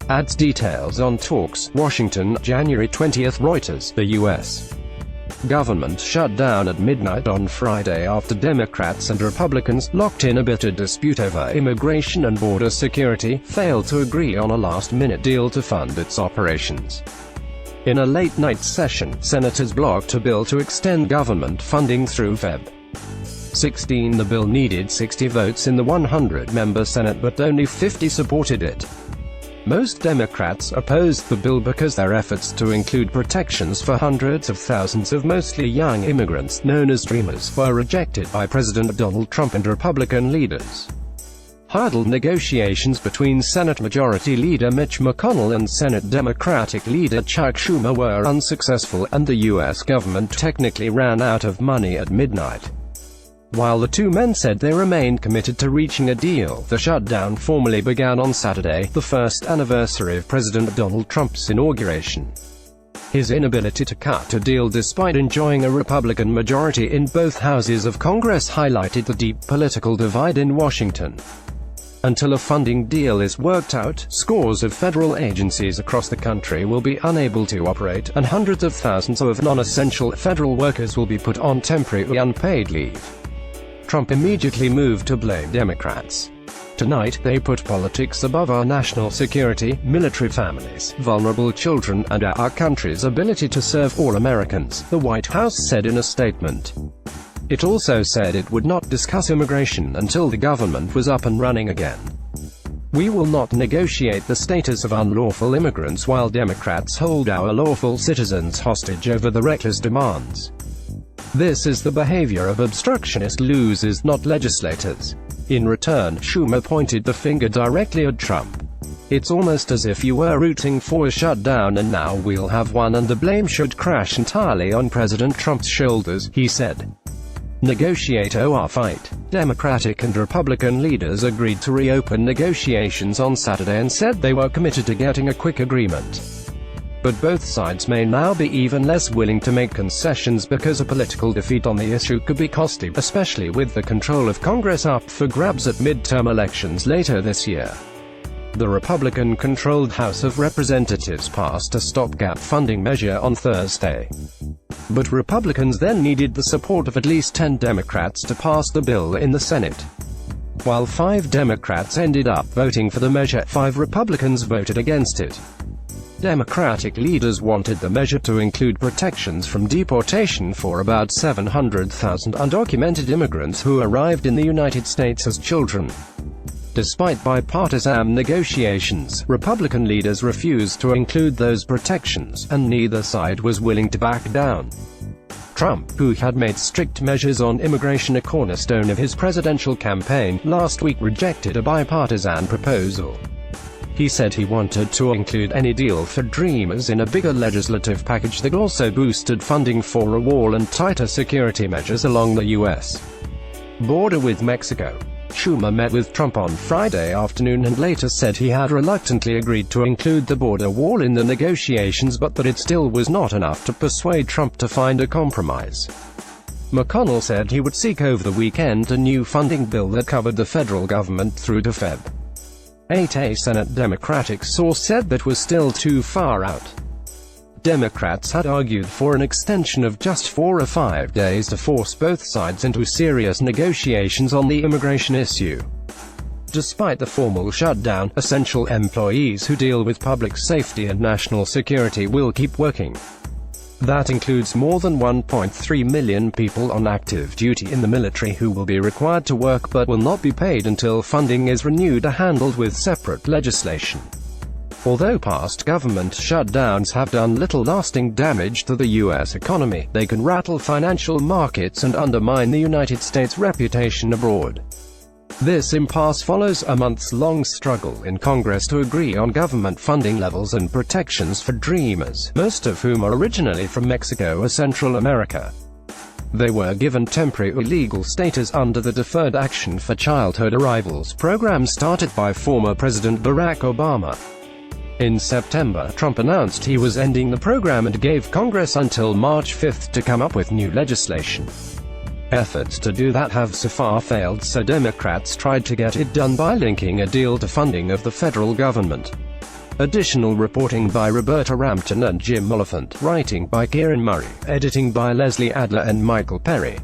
adds details on talks. Washington, January 20. Reuters. The U.S. government shut down at midnight on Friday after Democrats and Republicans, locked in a bitter dispute over immigration and border security, failed to agree on a last-minute deal to fund its operations. In a late-night session, senators blocked a bill to extend government funding through Feb. 16. The bill needed 60 votes in the 100-member Senate, but only 50 supported it. Most Democrats opposed the bill because their efforts to include protections for hundreds of thousands of mostly young immigrants, known as Dreamers, were rejected by President Donald Trump and Republican leaders. Hurdle negotiations between Senate Majority Leader Mitch McConnell and Senate Democratic Leader Chuck Schumer were unsuccessful, and the U.S. government technically ran out of money at midnight. While the two men said they remained committed to reaching a deal, the shutdown formally began on Saturday, the first anniversary of President Donald Trump's inauguration. His inability to cut a deal despite enjoying a Republican majority in both houses of Congress highlighted the deep political divide in Washington. Until a funding deal is worked out, scores of federal agencies across the country will be unable to operate, and hundreds of thousands of non-essential federal workers will be put on temporary unpaid leave. Trump immediately moved to blame Democrats. Tonight, they put politics above our national security, military families, vulnerable children, and our country's ability to serve all Americans, the White House said in a statement. It also said it would not discuss immigration until the government was up and running again. We will not negotiate the status of unlawful immigrants while Democrats hold our lawful citizens hostage over the reckless demands. This is the behavior of obstructionist losers, not legislators. In return, Schumer pointed the finger directly at Trump. It's almost as if you were rooting for a shutdown and now we'll have one and the blame should crash entirely on President Trump's shoulders, he said. Negotiate or fight. Democratic and Republican leaders agreed to reopen negotiations on Saturday and said they were committed to getting a quick agreement. But both sides may now be even less willing to make concessions because a political defeat on the issue could be costly, especially with the control of Congress up for grabs at midterm elections later this year. The Republican-controlled House of Representatives passed a stopgap funding measure on Thursday. But Republicans then needed the support of at least 10 Democrats to pass the bill in the Senate. While 5 Democrats ended up voting for the measure, 5 Republicans voted against it. Democratic leaders wanted the measure to include protections from deportation for about 700,000 undocumented immigrants who arrived in the United States as children. Despite bipartisan negotiations, Republican leaders refused to include those protections, and neither side was willing to back down. Trump, who had made strict measures on immigration a cornerstone of his presidential campaign, last week rejected a bipartisan proposal. He said he wanted to include any deal for Dreamers in a bigger legislative package that also boosted funding for a wall and tighter security measures along the U.S. border with Mexico. Schumer met with Trump on Friday afternoon and later said he had reluctantly agreed to include the border wall in the negotiations, but that it still was not enough to persuade Trump to find a compromise. McConnell said he would seek over the weekend a new funding bill that covered the federal government through to Feb. 8. A Senate Democratic source said that was still too far out. Democrats had argued for an extension of just 4 or 5 days to force both sides into serious negotiations on the immigration issue. Despite the formal shutdown, essential employees who deal with public safety and national security will keep working. That includes more than 1.3 million people on active duty in the military who will be required to work but will not be paid until funding is renewed or handled with separate legislation. Although past government shutdowns have done little lasting damage to the U.S. economy, they can rattle financial markets and undermine the United States' reputation abroad. This impasse follows a months-long struggle in Congress to agree on government funding levels and protections for Dreamers, most of whom are originally from Mexico or Central America. They were given temporary legal status under the Deferred Action for Childhood Arrivals program started by former President Barack Obama. In September, Trump announced he was ending the program and gave Congress until March 5 to come up with new legislation. Efforts to do that have so far failed, so Democrats tried to get it done by linking a deal to funding of the federal government. Additional reporting by Roberta Rampton and Jim Oliphant. Writing by Kieran Murray. Editing by Leslie Adler and Michael Perry.